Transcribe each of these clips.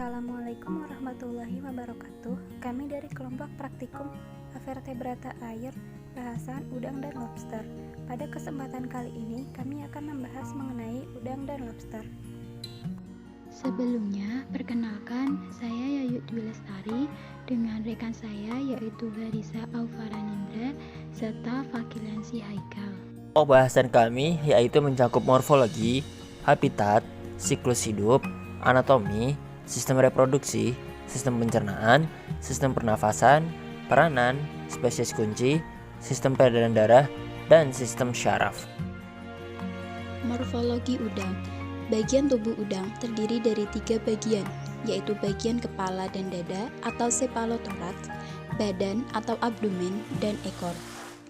Assalamualaikum warahmatullahi wabarakatuh. Kami dari kelompok praktikum Vertebrata Air, bahasan udang dan lobster. Pada kesempatan kali ini, kami akan membahas mengenai udang dan lobster. Sebelumnya, perkenalkan, saya Yayu Dwi Lestari dengan rekan saya yaitu Garisa Aufaranindra serta Fakilansi Haikal. Bahasan kami yaitu mencakup morfologi, habitat, siklus hidup, anatomi, sistem reproduksi, sistem pencernaan, sistem pernafasan, peranan, spesies kunci, sistem peredaran darah, dan sistem syaraf. Morfologi udang. Bagian tubuh udang terdiri dari 3 bagian, yaitu bagian kepala dan dada atau cephalothorax, badan atau abdomen, dan ekor.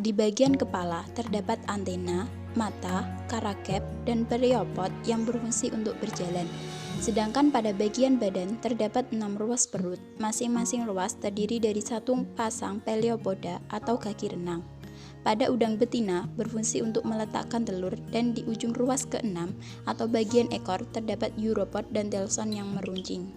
Di bagian kepala terdapat antena, mata, karakep, dan periopod yang berfungsi untuk berjalan. Sedangkan pada bagian badan terdapat 6 ruas perut, masing-masing ruas terdiri dari 1 pasang peliopoda atau kaki renang. Pada udang betina berfungsi untuk meletakkan telur dan di ujung ruas ke-6 atau bagian ekor terdapat uropod dan telson yang meruncing.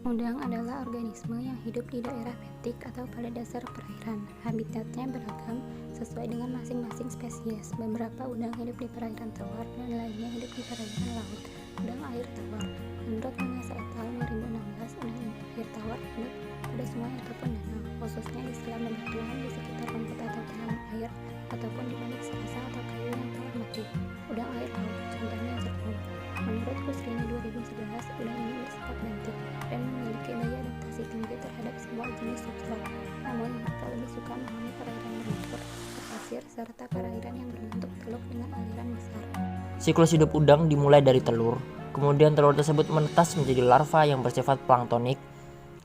Udang adalah organisme yang hidup di daerah bentik atau pada dasar perairan. Habitatnya beragam sesuai dengan masing-masing spesies. Beberapa udang hidup di perairan tawar dan lainnya hidup di perairan laut. Udang air tawar. Menurut Vanessa et al. 2016, udang air tawar hidup pada sungai ataupun danau, khususnya di selam bebatuan di sekitar rumput atau tanaman air, ataupun di balik serasa atau kayu yang telah mati. Udang air laut, contohnya jeruk. Menurut Kusrini 2011, udang ini bersifat bentik dan memiliki daya adaptasi tinggi terhadap semua jenis substrat. Namun, mereka lebih suka menghuni perairan berlumpur, berpasir, serta perairan yang berbentuk teluk dengan aliran besar. Siklus hidup udang dimulai dari telur, kemudian telur tersebut menetas menjadi larva yang bersifat planktonik,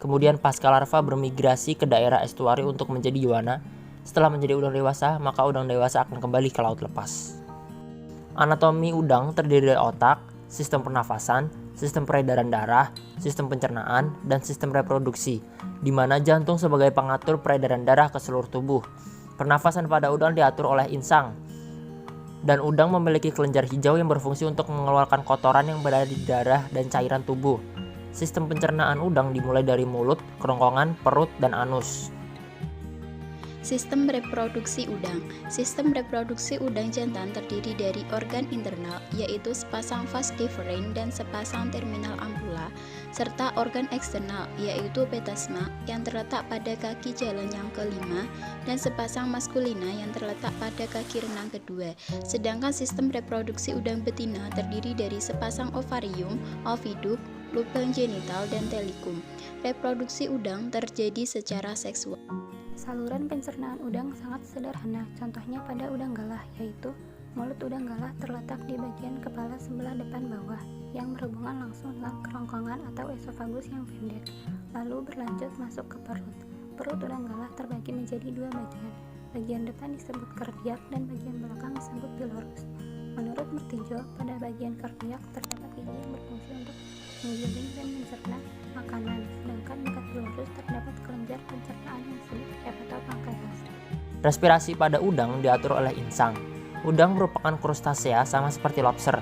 kemudian pasca larva bermigrasi ke daerah estuari untuk menjadi yuana. Setelah menjadi udang dewasa, maka udang dewasa akan kembali ke laut lepas. Anatomi udang terdiri dari otak, sistem pernafasan, sistem peredaran darah, sistem pencernaan, dan sistem reproduksi, di mana jantung sebagai pengatur peredaran darah ke seluruh tubuh. Pernafasan pada udang diatur oleh insang, dan udang memiliki kelenjar hijau yang berfungsi untuk mengeluarkan kotoran yang berada di darah dan cairan tubuh. Sistem pencernaan udang dimulai dari mulut, kerongkongan, perut, dan anus. Sistem reproduksi udang. Sistem reproduksi udang jantan terdiri dari organ internal, yaitu sepasang vas deferens dan sepasang terminal ampula, serta organ eksternal, yaitu petasma yang terletak pada kaki jalan yang kelima, dan sepasang maskulina yang terletak pada kaki renang kedua. Sedangkan sistem reproduksi udang betina terdiri dari sepasang ovarium, oviduk, lubang genital, dan telikum. Reproduksi udang terjadi secara seksual. Saluran pencernaan udang sangat sederhana, contohnya pada udang galah, yaitu mulut udang galah terletak di bagian kepala sebelah depan bawah yang berhubungan langsung dengan kerongkongan atau esofagus yang pendek, lalu berlanjut masuk ke perut. Perut udang galah terbagi menjadi 2 bagian. Bagian depan disebut kardiak dan bagian belakang disebut pilorus. Menurut Mertijo, pada bagian kardiak terdapat gigi yang berfungsi untuk menggiling dan mencerna makanan, sedangkan dekat pilorus terdapat kelenjar pencernaan yang disebut hepatopankreas. Respirasi pada udang diatur oleh insang. Udang merupakan krustasea sama seperti lobster,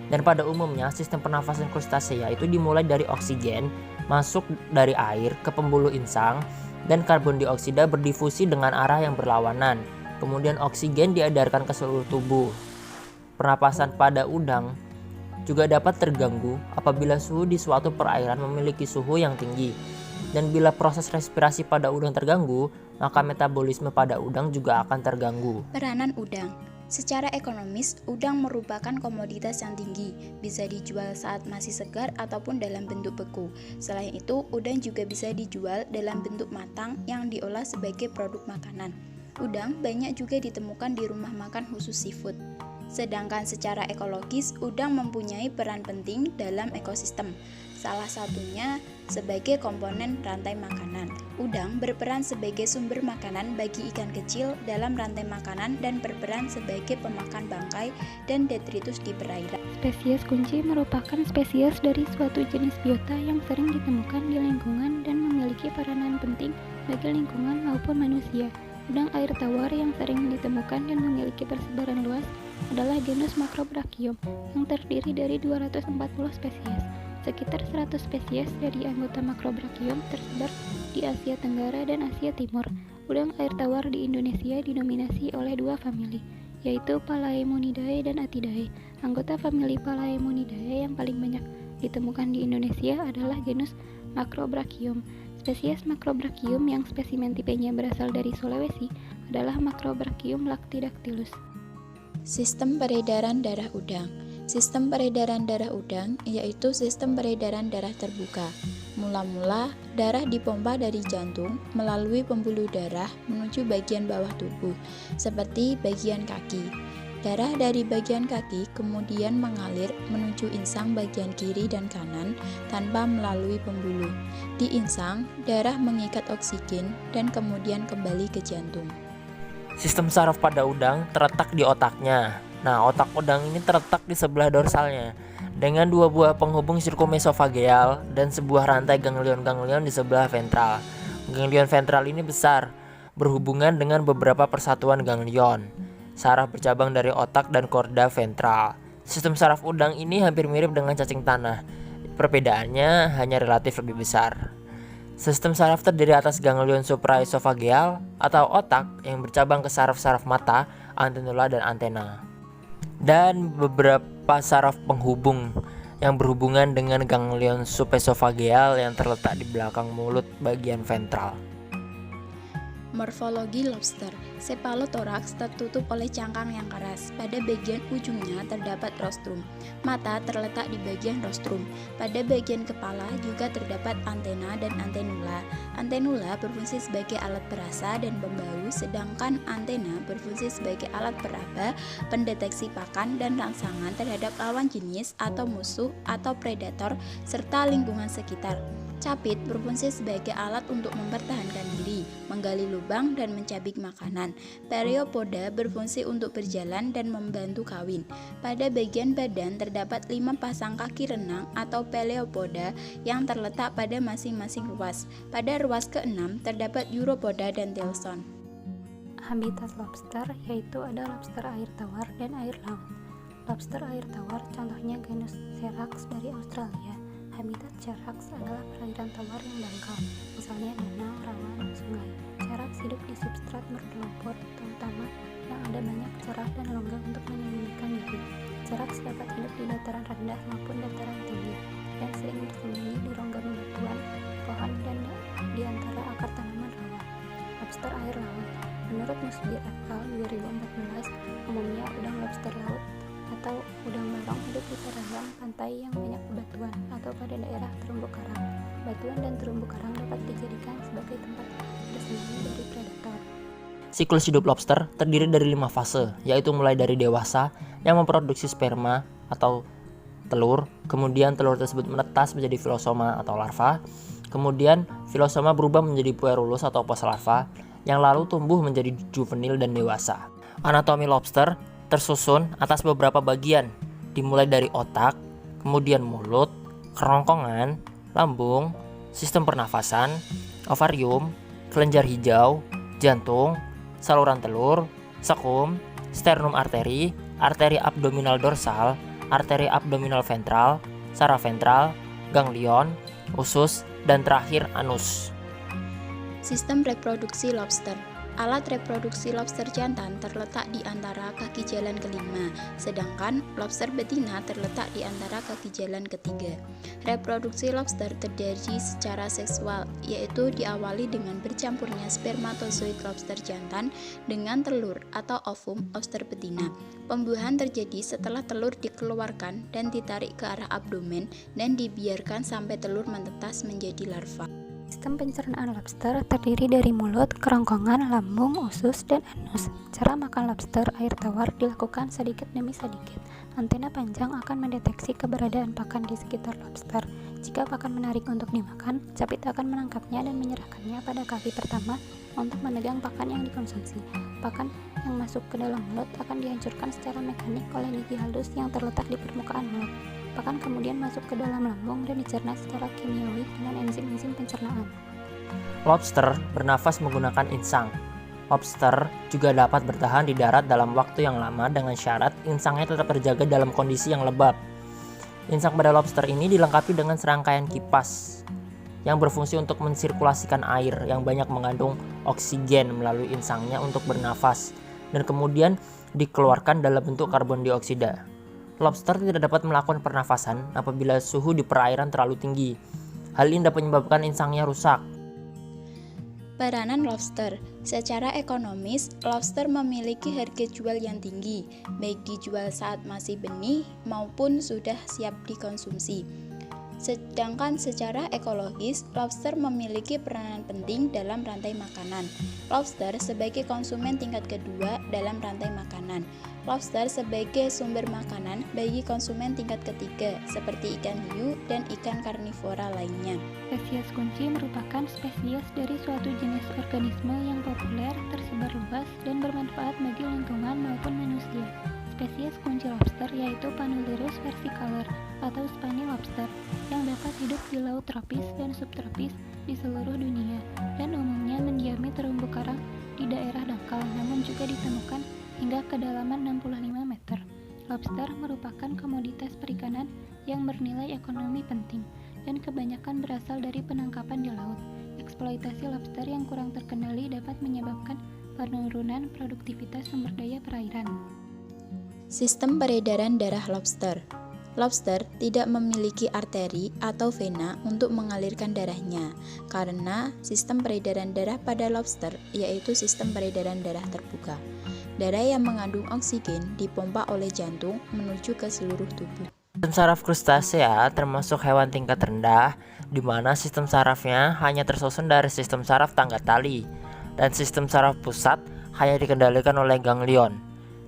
dan pada umumnya sistem pernafasan krustasea itu dimulai dari oksigen masuk dari air ke pembuluh insang, dan karbon dioksida berdifusi dengan arah yang berlawanan. Kemudian oksigen diedarkan ke seluruh tubuh. Pernapasan pada udang juga dapat terganggu apabila suhu di suatu perairan memiliki suhu yang tinggi. Dan bila proses respirasi pada udang terganggu, maka metabolisme pada udang juga akan terganggu. Peranan udang. Secara ekonomis, udang merupakan komoditas yang tinggi, bisa dijual saat masih segar ataupun dalam bentuk beku. Selain itu, udang juga bisa dijual dalam bentuk matang yang diolah sebagai produk makanan. Udang banyak juga ditemukan di rumah makan khusus seafood. Sedangkan secara ekologis, udang mempunyai peran penting dalam ekosistem. Salah satunya sebagai komponen rantai makanan. Udang berperan sebagai sumber makanan bagi ikan kecil dalam rantai makanan dan berperan sebagai pemakan bangkai dan detritus di perairan. Spesies kunci merupakan spesies dari suatu jenis biota yang sering ditemukan di lingkungan dan memiliki peranan penting bagi lingkungan maupun manusia. Udang air tawar yang sering ditemukan dan memiliki persebaran luas adalah genus Macrobrachium yang terdiri dari 240 spesies. Sekitar 100 spesies dari anggota Macrobrachium tersebar di Asia Tenggara dan Asia Timur. Udang air tawar di Indonesia didominasi oleh dua famili, yaitu Palaemonidae dan Atidae. Anggota famili Palaemonidae yang paling banyak ditemukan di Indonesia adalah genus Macrobrachium. Spesies Macrobrachium yang spesimen tipenya berasal dari Sulawesi adalah Macrobrachium lactydactylus. Sistem peredaran darah udang. Sistem peredaran darah udang yaitu sistem peredaran darah terbuka. Mula-mula, darah dipompa dari jantung melalui pembuluh darah menuju bagian bawah tubuh, seperti bagian kaki. Darah dari bagian kaki kemudian mengalir menuju insang bagian kiri dan kanan tanpa melalui pembuluh. Di insang, darah mengikat oksigen dan kemudian kembali ke jantung. Sistem saraf pada udang terletak di otaknya. Nah, otak udang ini terletak di sebelah dorsalnya dengan dua buah penghubung sirkumesofageal dan sebuah rantai ganglion-ganglion di sebelah ventral. Ganglion ventral ini besar, berhubungan dengan beberapa persatuan ganglion. Saraf bercabang dari otak dan korda ventral. Sistem saraf udang ini hampir mirip dengan cacing tanah. Perbedaannya hanya relatif lebih besar. Sistem saraf terdiri atas ganglion supraesofageal atau otak yang bercabang ke saraf-saraf mata, antenula, dan antena. Dan beberapa saraf penghubung yang berhubungan dengan ganglion subesofageal yang terletak di belakang mulut bagian ventral. Morfologi lobster. Cephalothorax tertutup oleh cangkang yang keras. Pada bagian ujungnya terdapat rostrum. Mata terletak di bagian rostrum. Pada bagian kepala juga terdapat antena dan antenula. Antenula berfungsi sebagai alat perasa dan pembau, sedangkan antena berfungsi sebagai alat peraba, pendeteksi pakan dan rangsangan terhadap lawan jenis atau musuh atau predator serta lingkungan sekitar. Capit berfungsi sebagai alat untuk mempertahankan diri, menggali lubang, dan mencabik makanan. Periopoda berfungsi untuk berjalan dan membantu kawin. Pada bagian badan terdapat 5 pasang kaki renang atau peleopoda yang terletak pada masing-masing ruas. Pada ruas ke-6 terdapat uropoda dan tailson. Habitat lobster yaitu ada lobster air tawar dan air laut. Lobster air tawar contohnya genus Cherax dari Australia. Habitat Cherax adalah perairan tawar yang dangkal, misalnya danau, rawa, dan sungai. Cherax hidup di substrat berlumpur, terutama yang ada banyak celah dan longga untuk menyembunyikan diri. Cherax dapat hidup di dataran rendah maupun dataran tinggi, dan sering bersembunyi di rongga bebatuan, pohon, dan di antara akar tanaman rawa. Lobster air laut. Menurut Musbir et al. 2014, umumnya udang lobster laut atau udang barong hidup di perairan pantai yang banyak bebatuan atau pada daerah terumbu karang. Batuan dan terumbu karang dapat dijadikan sebagai tempat bersembunyi dari predator. Siklus hidup lobster terdiri dari 5 fase, yaitu mulai dari dewasa yang memproduksi sperma atau telur, kemudian telur tersebut menetas menjadi filosoma atau larva, kemudian filosoma berubah menjadi puerulus atau postlarva, yang lalu tumbuh menjadi juvenil dan dewasa. Anatomi lobster tersusun atas beberapa bagian, dimulai dari otak, kemudian mulut, kerongkongan, lambung, sistem pernafasan, ovarium, kelenjar hijau, jantung, saluran telur, sekum, sternum arteri, arteri abdominal dorsal, arteri abdominal ventral, saraf ventral, ganglion, usus, dan terakhir anus. Sistem reproduksi lobster. Alat reproduksi lobster jantan terletak di antara kaki jalan kelima, sedangkan lobster betina terletak di antara kaki jalan ketiga. Reproduksi lobster terjadi secara seksual, yaitu diawali dengan bercampurnya spermatozoid lobster jantan dengan telur atau ovum lobster betina. Pembuahan terjadi setelah telur dikeluarkan dan ditarik ke arah abdomen dan dibiarkan sampai telur menetas menjadi larva. Sistem pencernaan lobster terdiri dari mulut, kerongkongan, lambung, usus, dan anus. Cara makan lobster air tawar dilakukan sedikit demi sedikit. Antena panjang akan mendeteksi keberadaan pakan di sekitar lobster. Jika pakan menarik untuk dimakan, capit akan menangkapnya dan menyerahkannya pada kaki pertama untuk memegang pakan yang dikonsumsi. Pakan yang masuk ke dalam mulut akan dihancurkan secara mekanik oleh gigi halus yang terletak di permukaan mulut. Pakan kemudian masuk ke dalam lambung dan dicerna secara kimiawi dengan enzim-enzim pencernaan. Lobster bernafas menggunakan insang. Lobster juga dapat bertahan di darat dalam waktu yang lama dengan syarat insangnya tetap terjaga dalam kondisi yang lembab. Insang pada lobster ini dilengkapi dengan serangkaian kipas yang berfungsi untuk mensirkulasikan air yang banyak mengandung oksigen melalui insangnya untuk bernafas dan kemudian dikeluarkan dalam bentuk karbon dioksida. Lobster tidak dapat melakukan pernafasan apabila suhu di perairan terlalu tinggi. Hal ini dapat menyebabkan insangnya rusak. Peranan lobster. Secara ekonomis, lobster memiliki harga jual yang tinggi, baik dijual saat masih benih maupun sudah siap dikonsumsi. Sedangkan secara ekologis, lobster memiliki peranan penting dalam rantai makanan. Lobster sebagai konsumen tingkat kedua dalam rantai makanan. Lobster sebagai sumber makanan bagi konsumen tingkat ketiga, seperti ikan hiu dan ikan karnivora lainnya. Spesies kunci merupakan spesies dari suatu jenis organisme yang populer, tersebar luas, dan bermanfaat bagi lingkungan maupun manusia. Spesies kunci lobster yaitu Panulirus versicolor atau Spiny lobster yang dapat hidup di laut tropis dan subtropis di seluruh dunia dan umumnya mendiami terumbu karang di daerah dangkal, namun juga ditemukan hingga kedalaman 65 meter. Lobster merupakan komoditas perikanan yang bernilai ekonomi penting dan kebanyakan berasal dari penangkapan di laut. Eksploitasi lobster yang kurang terkendali dapat menyebabkan penurunan produktivitas sumber daya perairan. Sistem peredaran darah lobster. Lobster tidak memiliki arteri atau vena untuk mengalirkan darahnya, karena sistem peredaran darah pada lobster yaitu sistem peredaran darah terbuka. Darah yang mengandung oksigen dipompa oleh jantung menuju ke seluruh tubuh. Sistem saraf krustasea termasuk hewan tingkat rendah, di mana sistem sarafnya hanya tersusun dari sistem saraf tangga tali, dan sistem saraf pusat hanya dikendalikan oleh ganglion.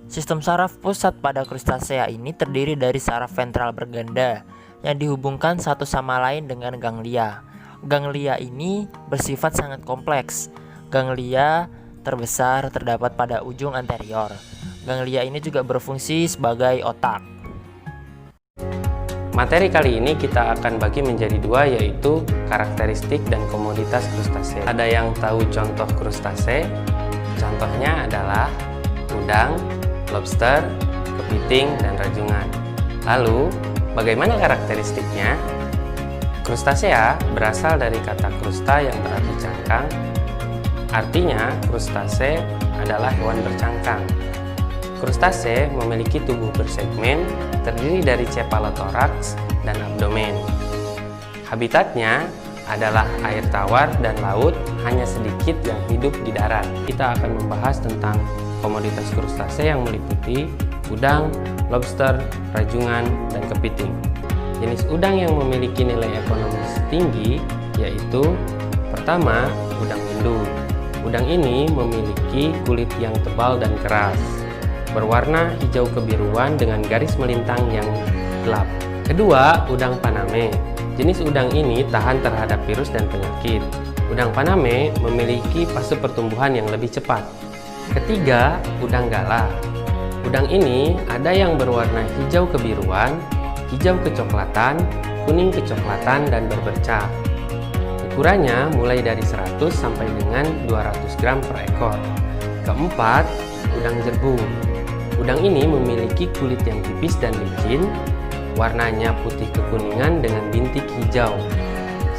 Sistem saraf pusat pada krustasea ini terdiri dari saraf ventral berganda yang dihubungkan satu sama lain dengan ganglia. Ganglia ini bersifat sangat kompleks. Ganglia terbesar terdapat pada ujung anterior. Ganglia ini juga berfungsi sebagai otak. Materi kali ini kita akan bagi menjadi dua, yaitu karakteristik dan komoditas krustase. Ada yang tahu contoh krustase? Contohnya adalah udang, lobster, kepiting, dan rajungan. Lalu, bagaimana karakteristiknya? Krustasea berasal dari kata krusta yang berarti cangkang. Artinya, krustase adalah hewan bercangkang. Krustase memiliki tubuh bersegmen, terdiri dari cephalothorax dan abdomen. Habitatnya adalah air tawar dan laut, hanya sedikit yang hidup di darat. Kita akan membahas tentang komoditas krustase yang meliputi udang, lobster, rajungan, dan kepiting. Jenis udang yang memiliki nilai ekonomis tinggi yaitu pertama, udang Hindu. Udang ini memiliki kulit yang tebal dan keras, berwarna hijau kebiruan dengan garis melintang yang gelap. Kedua, udang Paname. Jenis udang ini tahan terhadap virus dan penyakit. Udang Paname memiliki fase pertumbuhan yang lebih cepat. Ketiga, udang Galah. Udang ini ada yang berwarna hijau kebiruan, hijau kecoklatan, kuning kecoklatan, dan berbercak. Ukurannya mulai dari 100 sampai dengan 200 gram per ekor. Keempat, udang Jerbung. Udang ini memiliki kulit yang tipis dan licin, warnanya putih kekuningan dengan bintik hijau.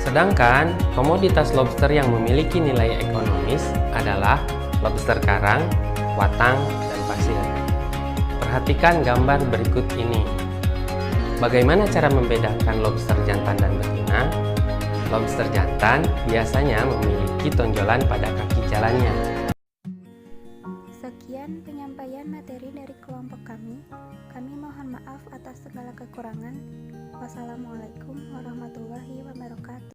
Sedangkan komoditas lobster yang memiliki nilai ekonomis adalah lobster karang, watang, dan pasir. Perhatikan gambar berikut ini. Bagaimana cara membedakan lobster jantan dan betina? Lobster jantan biasanya memiliki tonjolan pada kaki jalannya. Sekian penyampaian materi dari kelompok kami. Kami mohon maaf atas segala kekurangan. Wassalamualaikum warahmatullahi wabarakatuh.